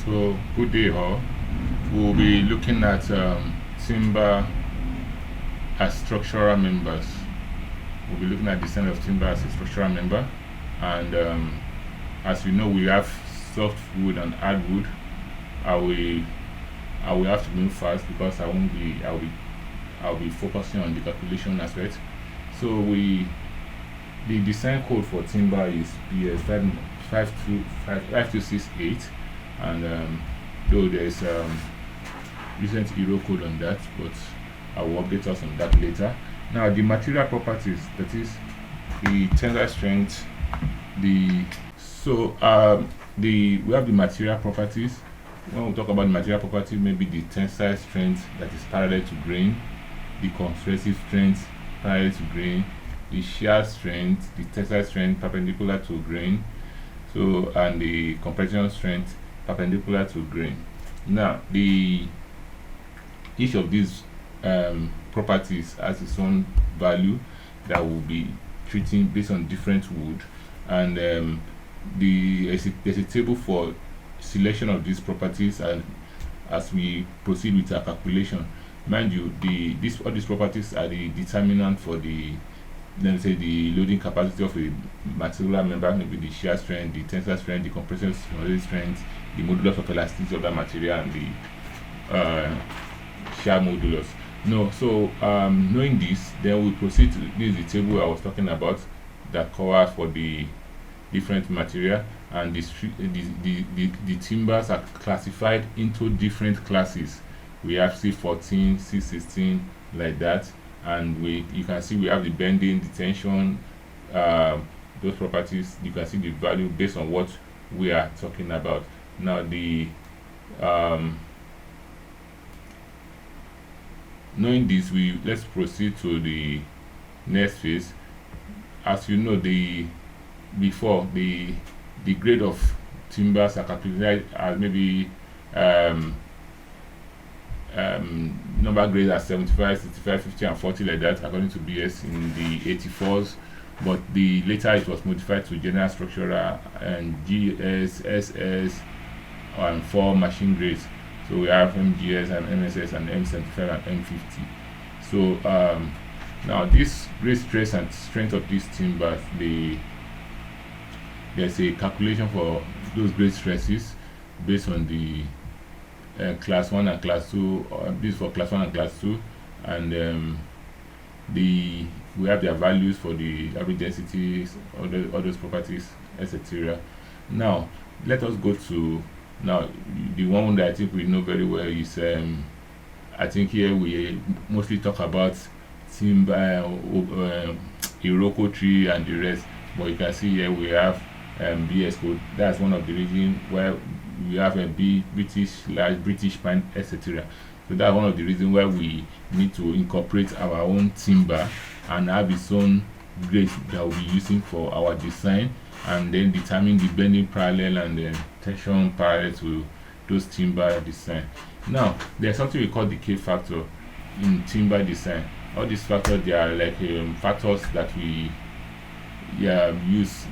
So, good day, all. We'll be looking at timber as structural members. We'll be looking at the design of timber as a structural member, and as we know, we have softwood and hardwood. I will I will have to move fast because I won't be. I'll be focusing on the calculation aspect. So we the design code for timber is PS 5268, and though there's recent Euro code on that, but I will update us on that later. Now, the material properties, that is the tensile strength, the so the we have the material properties. When we talk about the material property, maybe the tensile strength that is parallel to grain, the compressive strength parallel to grain, the shear strength, the tensile strength perpendicular to grain, so and the compression strength perpendicular to grain. Now, the each of these properties has its own value that will be treating based on different wood, and there's a table for selection of these properties, and as we proceed with our calculation, mind you, all these properties are the determinant for the, let me say, the loading capacity of a material member, maybe the shear strength, the tensile strength, the compression strength, the modulus of elasticity of that material, and the shear modulus. No, so knowing this, then we proceed to this is the table I was talking about that covers for the different material, and the timbers are classified into different classes. We have C14, C16, like that, and you can see we have the bending, the tension, those properties. You can see the value based on what we are talking about. Now, the knowing this, let's proceed to the next phase. As you know, the grade of timbers are calculated as maybe number grades are 75, 65, 50, and 40, like that, according to BS in the 84s. But later it was modified to general structural and GS, SS, and 4 machine grades. So we have MGS and MSS and M75 and M50. So now this grade stress and strength of these timbers, there's a calculation for those grade stresses based on the class 1 and class 2. This for class 1 and class 2, and we have their values for the average densities, all those properties, etc. Now, let us go to the one that I think we know very well is I think here we mostly talk about timber, Iroko tree, and the rest. But you can see here we have BS code. That's one of the reasons why we have a British, large British pine, etc. So that's one of the reasons why we need to incorporate our own timber and have its own grade that we'll be using for our design, and then determine the bending parallel and the tension parallel to those timber design. Now, there's something we call the K factor in timber design. All these factors, they are like factors that we use,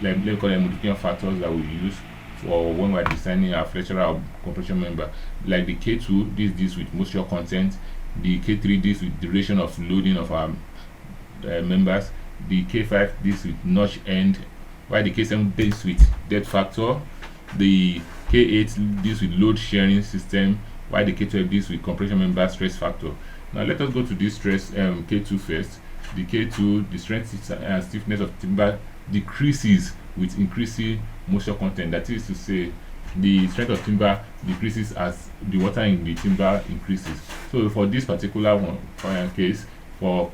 let me call them modification factors that we use for when we're designing our flexural or compression member. Like the K2, this deals with moisture content. The K3 deals with duration of loading of our members. The K5 deals with notch end, while the K7 deals with depth factor. The K8 deals with load sharing system, while the K12 deals with compression member stress factor. Now, let us go to this stress K2 first. The K2, the strength and stiffness of timber decreases with increasing moisture content. That is to say, the strength of timber decreases as the water in the timber increases. So for this particular one, case, for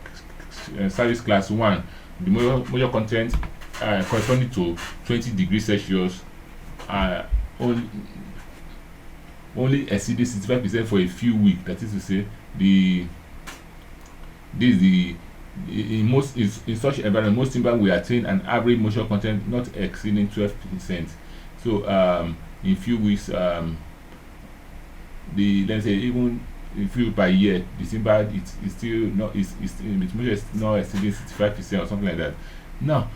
service class 1, the moisture content corresponding to 20 degrees Celsius only exceeding 65% for a few weeks. That is to say, in such environment, most timber will attain an average moisture content not exceeding 12%. So in few weeks, let's say even a few per year, the timber is still not its moisture is not exceeding 65% or something like that. Now,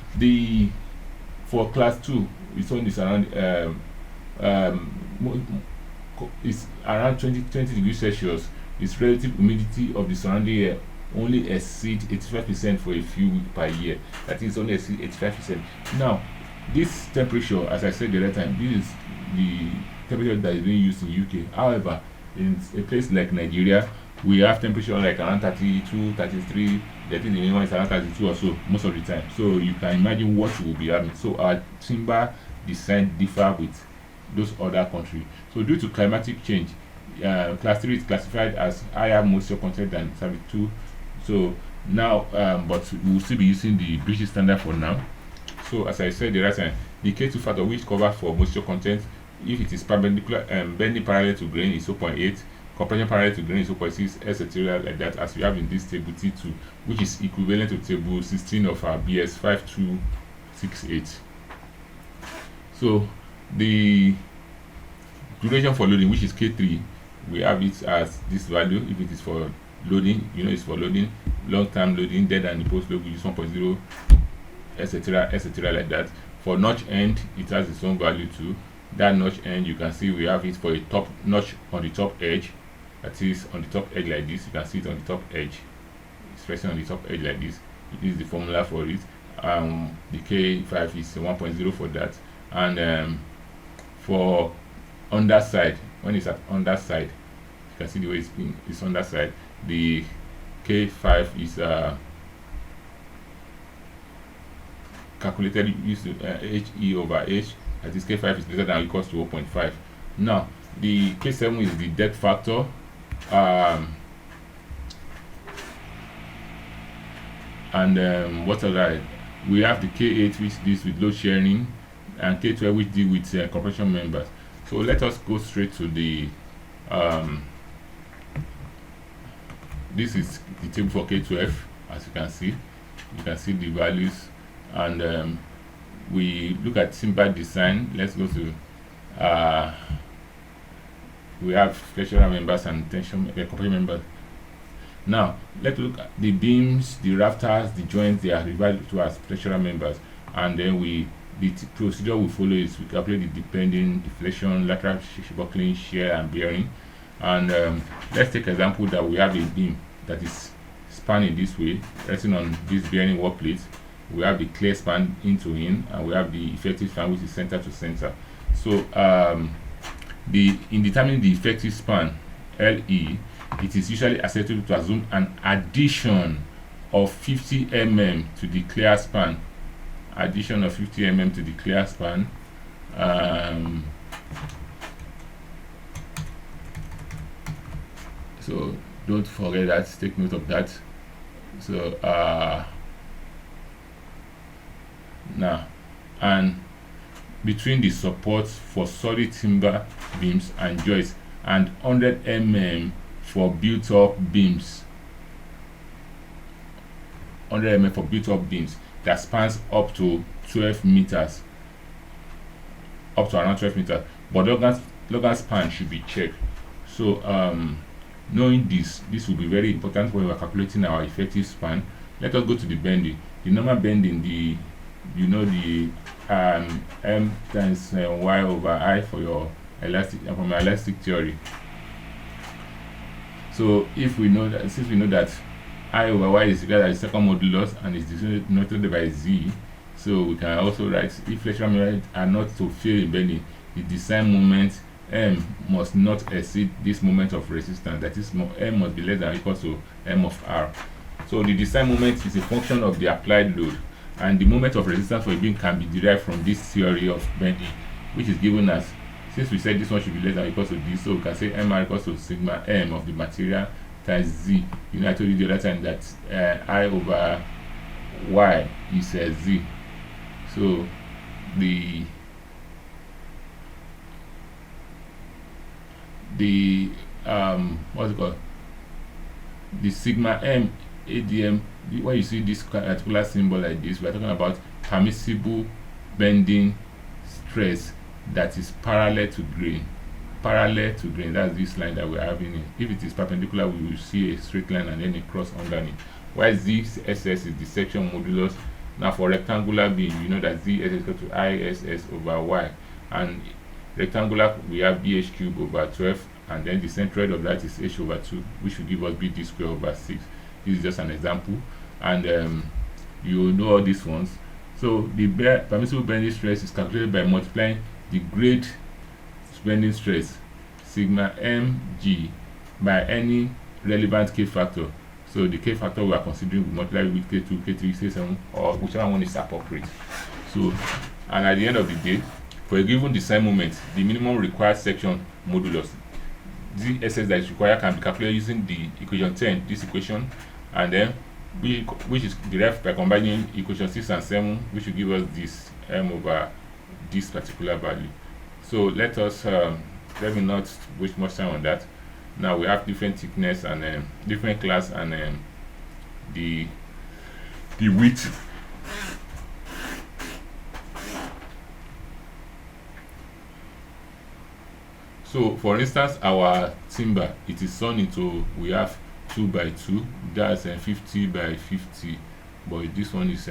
for class 2, its own is around is around 20 degrees Celsius, its relative humidity of the surrounding air only exceed 85% for a few weeks per year. That is only exceed 85%. Now, this temperature, as I said the other time, this is the temperature that is being used in UK. However, in a place like Nigeria, we have temperature like around 32, 33. I think the minimum is around 32 or so most of the time. So you can imagine what we will be having. So our timber design differ with those other countries. So due to climatic change, class 3 is classified as higher moisture content than 72. So now, but we will still be using the British standard for now. So as I said the right time, the K2 factor, which covers for moisture content, if it is perpendicular bending parallel to grain, is 0.8, compression parallel to grain is 0.6, etc. like that, as we have in this table T2, which is equivalent to table 16 of our BS 5268. So the duration for loading, which is K3, we have it as this value. If it is for loading, it's for loading, long-term loading, dead and post load, we use 1.0, etc. like that. For notch end, it has its own value too. That notch end, you can see we have it for a top notch on the top edge. That is on the top edge like this. You can see it on the top edge. It's pressing on the top edge like this. This is the formula for it. The K5 is 1.0 for that. And for underside, when it's at underside, you can see the way it's underside. The K5 is calculated using HE over H. That is K5 is greater than or equals to 0.5. Now the K7 is the depth factor. What else? We have the K8, which deals with load sharing, and K12, which deal with compression members. So let us go straight to the this is the table for K12. As you can see the values, and we look at timber design. Let's go to we have flexural members and tension compression members. Now let's look at the beams, the rafters, the joints. They are divided to as flexural members, and then the procedure we follow is we calculate the depending deflection, lateral buckling, shear, and bearing. And let's take example that we have a beam that is spanning this way, resting on this bearing work plate. We have the clear span into in, and we have the effective span, which is center to center. So in determining the effective span, LE, it is usually acceptable to assume an addition of 50 mm to the clear span. Addition of 50 mm to the clear span. So don't forget that, take note of that. So now, and between the supports for solid timber beams and joists, and 100 mm for built-up beams. 100 mm for built-up beams that spans up to 12 meters, up to around 12 meters. But Logan span should be checked. So knowing this will be very important when we are calculating our effective span. Let us go to the bending. The normal bending, the M times Y over I for your elastic, from your elastic theory. So if we know that, since we know that I over Y is equal to the second modulus and is denoted by Z, so we can also write, if flexural members are not to fail in bending, the design moment M must not exceed this moment of resistance. That is, M must be less than or equal to M of R. So the design moment is a function of the applied load, and the moment of resistance for a beam can be derived from this theory of bending, which is given as, since we said this one should be less than or equal to this, so we can say MR equals to sigma M of the material times Z. I told you the other time that I over Y is Z. So the what's it called? The sigma M ADM. When you see this particular symbol like this, we are talking about permissible bending stress that is parallel to grain. Parallel to grain, that's this line that we're having. If it is perpendicular, we will see a straight line and then a cross underneath. While ZSS is the section modulus. Now for rectangular beam, you know that ZS is equal to ISS over Y, and rectangular we have bh cube over 12, and then the centroid of that is h over 2, which will give us bd square over 6. This is just an example, and you know all these ones. So the permissible bending stress is calculated by multiplying the grade bending stress sigma mg by any relevant k factor. So the k factor we are considering, we multiply with k2, k3, k7, or whichever one is appropriate. So, and at the end of the day, for a given design moment, the minimum required section modulus, the SS that is required, can be calculated using the equation 10, this equation, and then which is derived by combining equation 6 and 7, which will give us this m over this particular value. So let me not waste much time on that. Now we have different thickness and different class, and the width. So for instance, our timber, it is sawn into, we have 2 by 2, that's 50 by 50, but this one is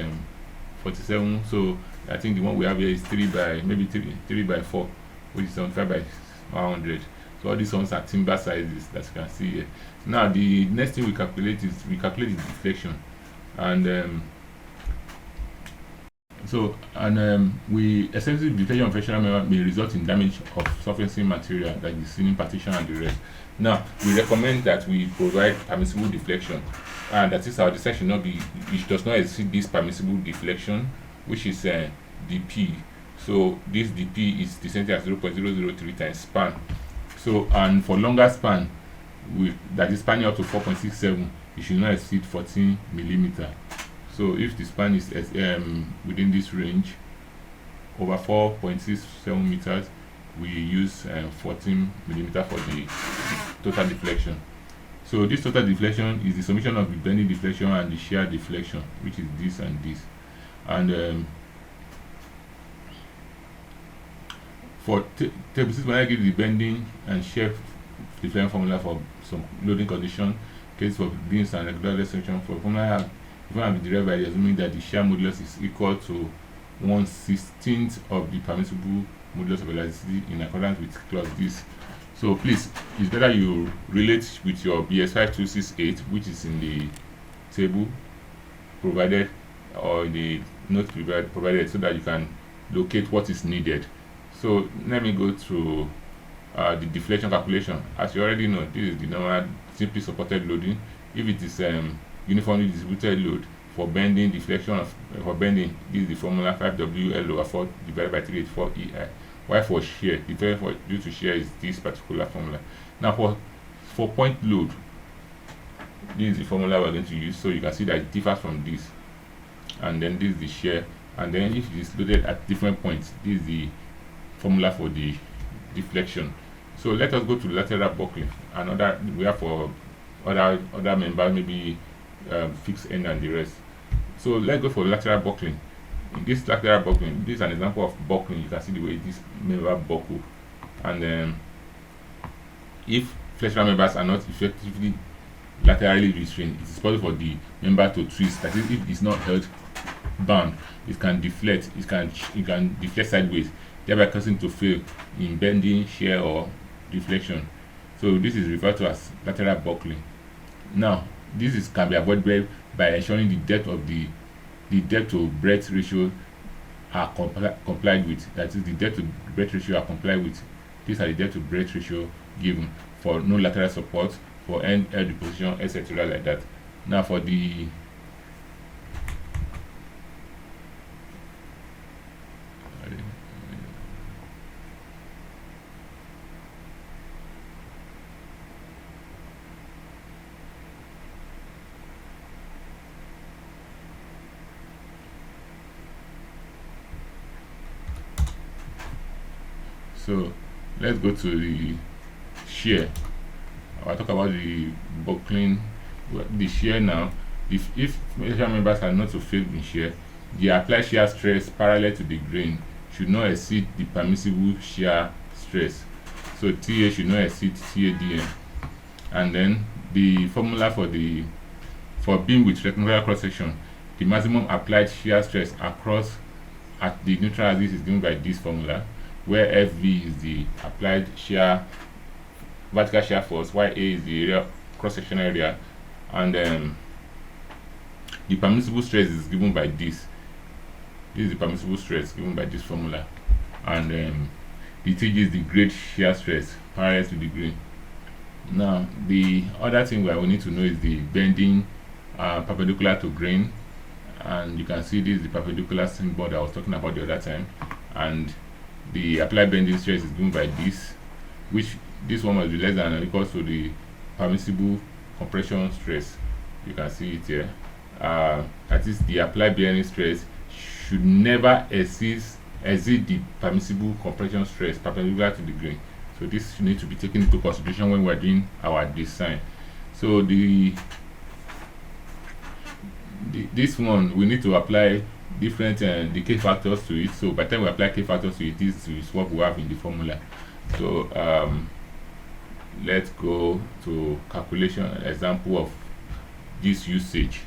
47. So I think the one we have here is 3 by 4, which is 75 by 100. So all these ones are timber sizes that you can see here. Now the next thing we calculate is the deflection, and we excessive deflection of fractional member may result in damage of surfacing material like the ceiling partition and the rest. Now we recommend that we provide permissible deflection, and that is our design should not be, it does not exceed this permissible deflection, which is dp. So this dp is descending at 0.003 times span. So, and for longer span, that is spanning up to 4.67, it should not exceed 14 millimeter. So if the span is within this range, over 4.67 meters, we use 14 millimeter for the total deflection. So this total deflection is the summation of the bending deflection and the shear deflection, which is this and this. And for table 6, when I give the bending and shear deflection formula for some loading condition, case for beams and regular section, for formula have be derived by assuming that the shear modulus is equal to 1/16 of the permissible modulus of elasticity in accordance with clause this. So please, it's better you relate with your BS 5268, which is in the table provided, or in the note provided, so that you can locate what is needed. So let me go to the deflection calculation. As you already know, this is the normal simply supported loading. If it is uniformly distributed load, for bending deflection for bending, this is the formula 5W L over 4 divided by 384 EI. While for shear, the difference due to shear is this particular formula. Now for point load, this is the formula we're going to use. So you can see that it differs from this, and then this is the shear, and then if it is loaded at different points, this is the formula for the deflection. So let us go to lateral buckling. Another we have for other members, maybe fixed end and the rest. So let's go for lateral buckling. In this lateral buckling, this is an example of buckling. You can see the way this member buckle, and if flexural members are not effectively laterally restrained, it is possible for the member to twist. That is, if it's not held bound, it can deflect. It can deflect sideways, thereby causing to fail in bending, shear, or deflection. So this is referred to as lateral buckling. Now this can be avoided by ensuring the depth to breadth ratio are complied with. That is, the depth to breadth ratio are complied with. These are the depth to breadth ratio given for no lateral support, for end deposition, etc. like that. Now for the so let's go to the shear. I'll talk about the buckling, the shear now. If measure members are not to fail in shear, the applied shear stress parallel to the grain should not exceed the permissible shear stress. So TA should not exceed TADM. And then the formula for beam with rectangular cross section, the maximum applied shear stress across at the neutral axis is given by this formula, where FV is the applied shear, vertical shear force, while A is the area, cross-sectional area, and the permissible stress is given by this. This is the permissible stress given by this formula, and the TG is the grade shear stress parallel to the grain. Now, the other thing that we need to know is the bending perpendicular to grain, and you can see this is the perpendicular symbol that I was talking about the other time, and the applied bending stress is given by this, which this one must be less than or equal to the permissible compression stress. You can see it here. That is, the applied bearing stress should never exceed the permissible compression stress perpendicular to the grain. So this needs to be taken into consideration when we're doing our design. So this one, we need to apply different the K factors to it. So by the time we apply K factors to it, this is what we have in the formula. So let's go to calculation example of this usage.